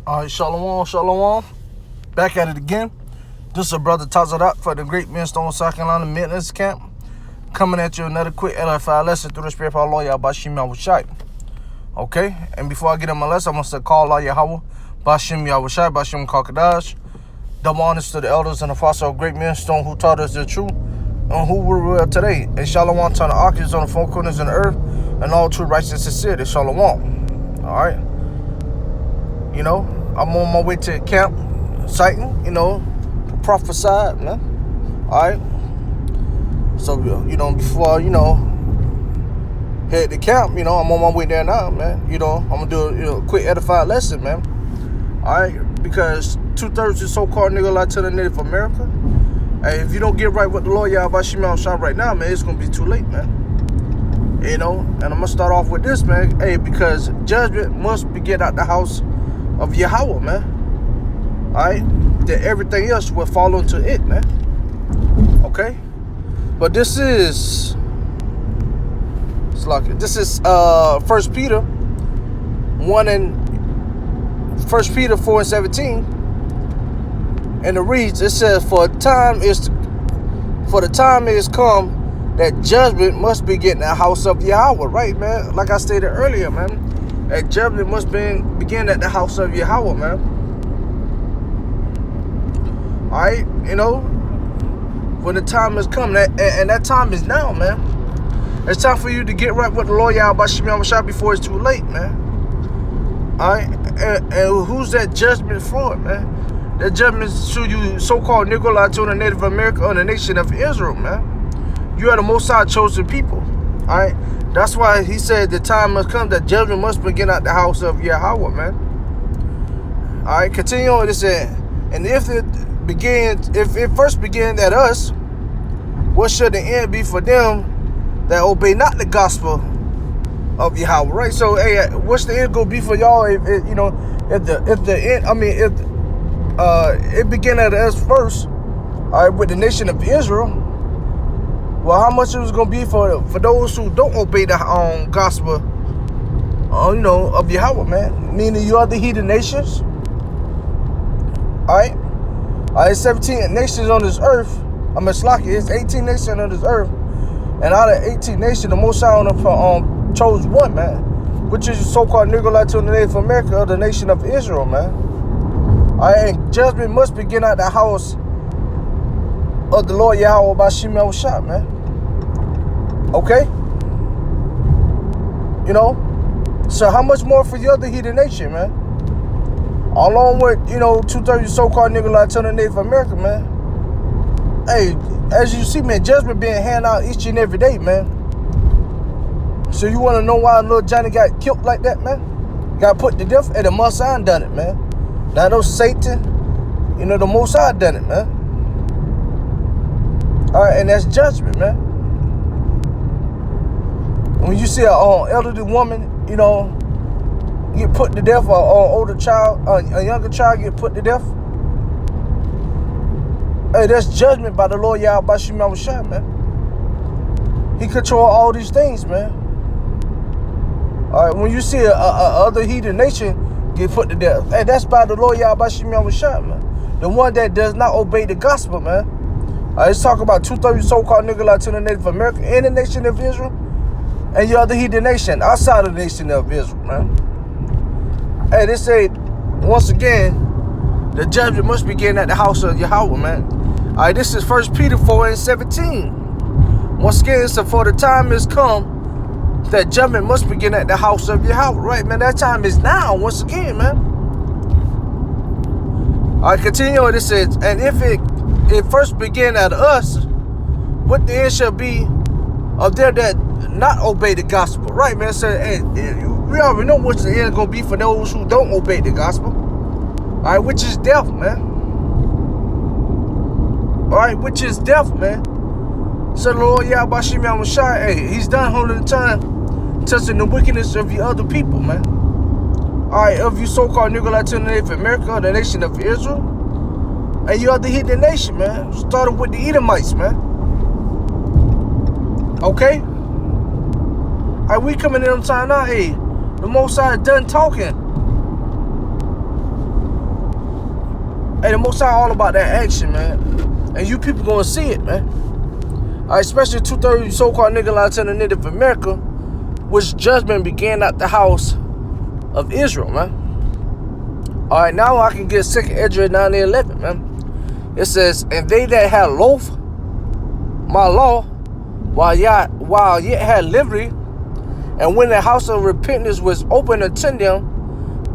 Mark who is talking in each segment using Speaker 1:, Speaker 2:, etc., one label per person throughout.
Speaker 1: All right, shalom, shalom. Back at it again. This is a brother Tazadat for the Great Millstone, South Carolina Maintenance Camp. Coming at you another quick LFI lesson through the Spirit of our Lord Bashim Yahushai. Okay, and before I get in my lesson, I'm going to call Allah Yahweh, Bashim Yahushai, Bashim Kakadash. Double honors to the elders and apostles of Great Millstone who taught us the truth and who we will today. And shalom to the archers on the four corners of the earth and all true righteous sincerity. Shalom. All right. You know, I'm on my way to camp, sighting, prophesied, man. All right. So, before, head to camp, I'm on my way there now, man. I'm going to do a quick edified lesson, man. All right. Because 2/3 of so-called nigga like to the Native America. Hey, if you don't get right with the Lord Yahweh Shimon Shah right now, man, it's going to be too late, man. And I'm going to start off with this, man. Hey, because judgment must begin at the house of Yahweh, man. Alright? That everything else will fall into it, man. Okay? But this is 1 Peter 4:17. And it reads, it says, For the time is come that judgment must begin in the house of Yahweh. Right, man? Like I stated earlier, man. That judgment must begin at the house of Yahweh, man. Alright, when the time has come, and that time is now, man. It's time for you to get right with the Lord Yahweh Shimon Shah before it's too late, man. Alright, and who's that judgment for, man? That judgment to you so-called Nicolai to the Native America or the nation of Israel, man. You are the Most High chosen people, alright? That's why he said the time must come that judgment must begin at the house of Yahweh, man. All right, continue on. It said, and if it first began at us, what should the end be for them that obey not the gospel of Yahweh? Right. So, hey, what's the end gonna be for y'all? If it began at us first, all right, with the nation of Israel. Well, how much it was gonna be for those who don't obey the gospel, of Yahweh, man? Meaning you are the heathen nations. All right, 17 nations on this earth. It's 18 nations on this earth, and out of 18 nations, the Most High chose one, man, which is so-called Nicolai to the Native America, or the nation of Israel, man. All right, and judgment must begin at the house of the Lord Yahweh by Shimon Shah, man. Okay? So how much more for the other heathen nation, man? Along with, 2/3 so-called nigga like to the Native America, man. Hey, as you see, man, judgment being handed out each and every day, man. So you want to know why little Johnny got killed like that, man? Got put to death? And the Most High done it, man. Now those Satan, the Most High done it, man. All right, and that's judgment, man. When you see an elderly woman, get put to death, or an older child, a younger child get put to death, hey, that's judgment by the Lord Yahweh Shimon Shah, man. He control all these things, man. All right, when you see a other heathen nation get put to death, hey, that's by the Lord Yahweh Shimon Shah, man. The one that does not obey the gospel, man. Let's talk about 2/3 so-called nigga like to the Native American and the nation of Israel, and your other heathen nation outside of the nation of Israel, man. Hey, they say, once again, the judgment must begin at the house of Yahweh, man. All right, this is 1 Peter 4:17. Once again, it said, for the time is come that judgment must begin at the house of Yahweh. Right, man, that time is now, once again, man. All right, continue on. It says, and if it first began at us, what the end shall be of them that not obey the gospel. Right, man. So, hey, we already know what the end is going to be for those who don't obey the gospel. All right, which is death, man. All right, which is death, man. So the Lord Yahweh Shimon Shah, hey, he's done holding the time, touching the wickedness of the other people, man. All right, of you so-called Nicolai to the Native America, the nation of Israel, and you are the heathen nation, man. Started with the Edomites, man. Okay? All right, we coming in on time now. Hey, the Most High done talking. Hey, the Most High all about that action, man. And you people gonna see it, man. Especially 2/3 so-called nigga like to the Native America, which judgment began at the house of Israel, man. Alright, now I can get 2nd Ezra 9:11, man. It says, and they that had loathed my law while yet had liberty, and when the house of repentance was open unto them,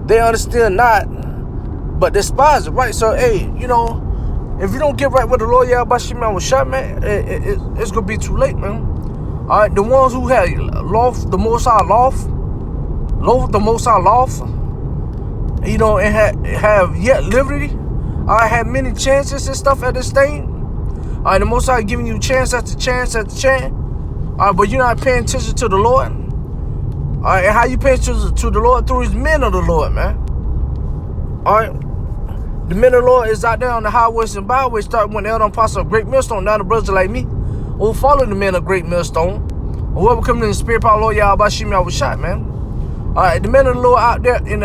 Speaker 1: they understood not, but despised it. Right? So, hey, you know, if you don't get right with the Lord Yahweh Shema was shot, man, it's gonna be too late, man. Alright, the ones who had lost the Most High lost, you know, and have yet liberty. I had many chances and stuff at this thing. Alright, the Most High giving you chance after chance after chance. Alright, but you're not paying attention to the Lord. Alright, and how you pay attention to the Lord? Through his men of the Lord, man. Alright. The men of the Lord is out there on the highways and byways, starting when the elder apostle of Great Millstone. Now the brothers like me who follow the men of Great Millstone, whoever coming in the spirit power, Lord Yahweh Shema was shot, man. Alright, the men of the Lord out there on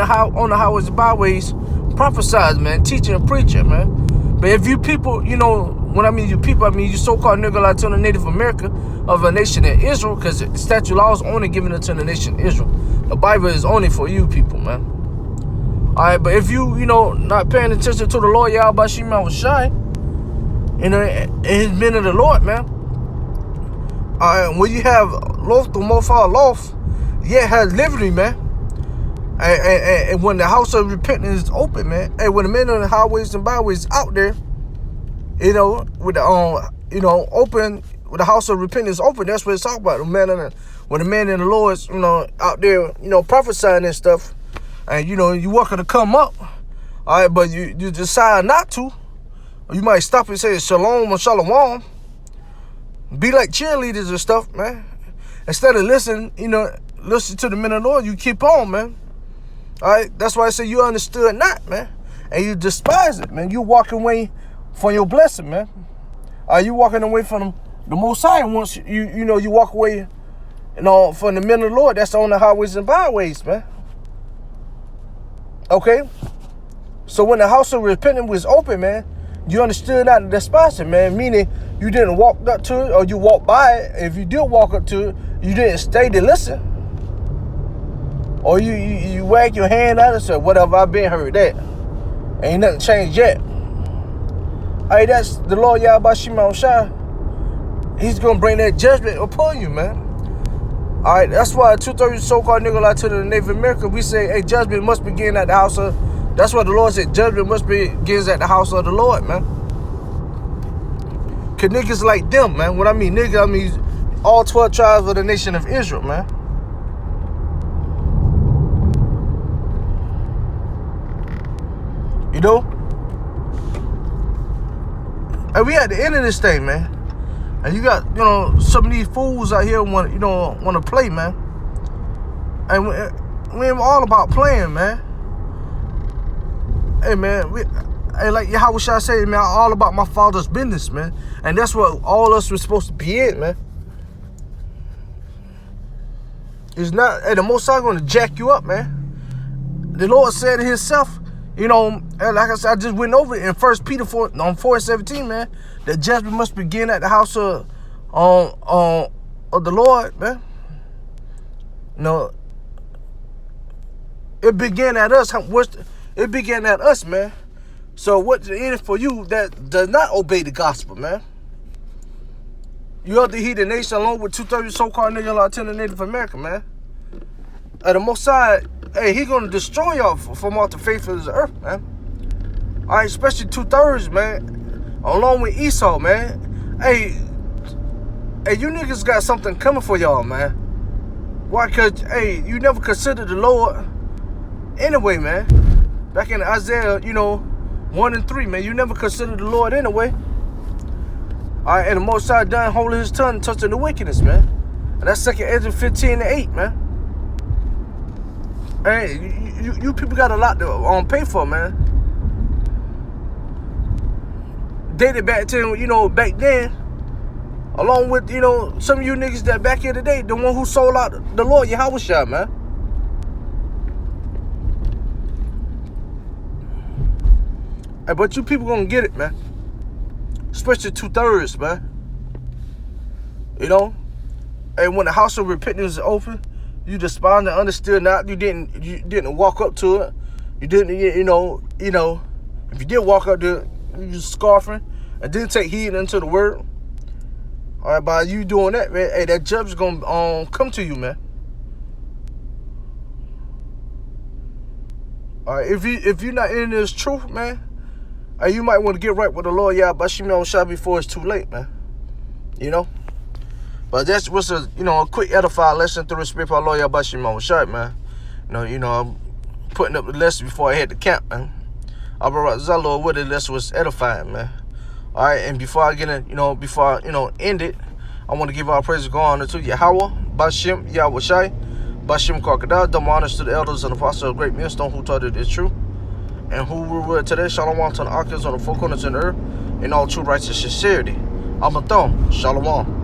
Speaker 1: the highways and byways prophesize, man, teaching and preaching, man. But if you people, you know, when I mean you people, I mean you so-called nigga like to the Native America of a nation in Israel, because statute law is only given to the nation Israel. The Bible is only for you people, man. Alright, but if you know, not paying attention to the Lord Yahweh Shema was shy, you know, and his men of the Lord, man. Alright, when you have lost the most far lost, yet has liberty, man. And when the house of repentance is open, man, and when the men on the highways and byways out there, you know, with the you know, open, with the house of repentance open, that's what it's talking about. When the man in the Lord's, you know, out there, you know, prophesying and stuff, and you know, you welcome to come up, all right, but you decide not to, or you might stop and say shalom or shalom, be like cheerleaders and stuff, man. Instead of listen to the men of the Lord, you keep on, man. All right, that's why I say you understood not, man, and you despise it, man. You walk away from your blessing, man. You walking away from the Most High. Once you know you walk away, you know, from the men of the Lord. That's on the highways and byways, man. Okay, so when the house of repentance was open, man, you understood not to despise it, man. Meaning you didn't walk up to it or you walked by it. If you did walk up to it, you didn't stay to listen. Or you wag your hand at it, so whatever, I've been heard that. Ain't nothing changed yet. Hey, that's the Lord Yahweh Shema Shai. He's gonna bring that judgment upon you, man. Alright, that's why 2/3 so-called nigga like to the Native America, we say, hey, judgment must begin at the house of, that's what the Lord said, judgment must begin at the house of the Lord, man. Cause niggas like them, man. When I mean nigga, I mean all 12 tribes of the nation of Israel, man. You know? And we at the end of this thing, man. And you got, you know, some of these fools out here want to play, man. And we ain't all about playing, man. Hey, man, like Yahweh Shai say, man, all about my Father's business, man. And that's what all us were supposed to be in, man. It's not, hey, the Most High going to jack you up, man. The Lord said it himself. You know, and like I said, I just went over it in 1 Peter 4:17, man. The judgment must begin at the house of the Lord, man. You know, it began at us. It began at us, man. So what's in it for you that does not obey the gospel, man? You have to heed the nation along with 2/3 so-called niggas like the Native America, man. The Most High, hey, he gonna destroy y'all from off the face of the earth, man. All right, especially 2/3, man, along with Esau, man. Hey, you niggas got something coming for y'all, man. Why? Cause hey, you never considered the Lord anyway, man. Back in Isaiah, you know, 1 and 3, man, you never considered the Lord anyway. All right, and the Most High done holding his tongue, touching the wickedness, man. And that's 2 Ezra 15:8, man. Hey, you people got a lot to pay for, man. Dated back to, you know, back then, along with, you know, some of you niggas that back here today, the one who sold out the Lord Yahweh Shai, man. But you people gonna get it, man. Especially 2/3, man. You know? And when the house of repentance is open, you despond and understood not. You didn't walk up to it. You didn't, you know. If you did walk up to it, you was scoffing and didn't take heed unto the word. All right, by you doing that, man, hey, that judge is gonna come to you, man. All right, if you're not in this truth, man, you might want to get right with the Lord, Yahweh Bashim Yahushua before it's too late, man. You know. But that's what's a quick edifying lesson through the spirit of our Lord Yahweh Bashim Yahushua, man. You know, I'm putting up the lesson before I head to camp, man. Our brother Zalo, what the lesson was edifying, man. All right, and before I get in, before I, end it, I want to give our praise and honor to Yahweh, Bashim, Yahushai, Bashim Crocodile, double honors to the elders and apostles of great millstone who taught it is true, and who rule with today, Shalom to the Archons on the four corners of the earth, in all true righteous sincerity. I'm a thumb, Shalom.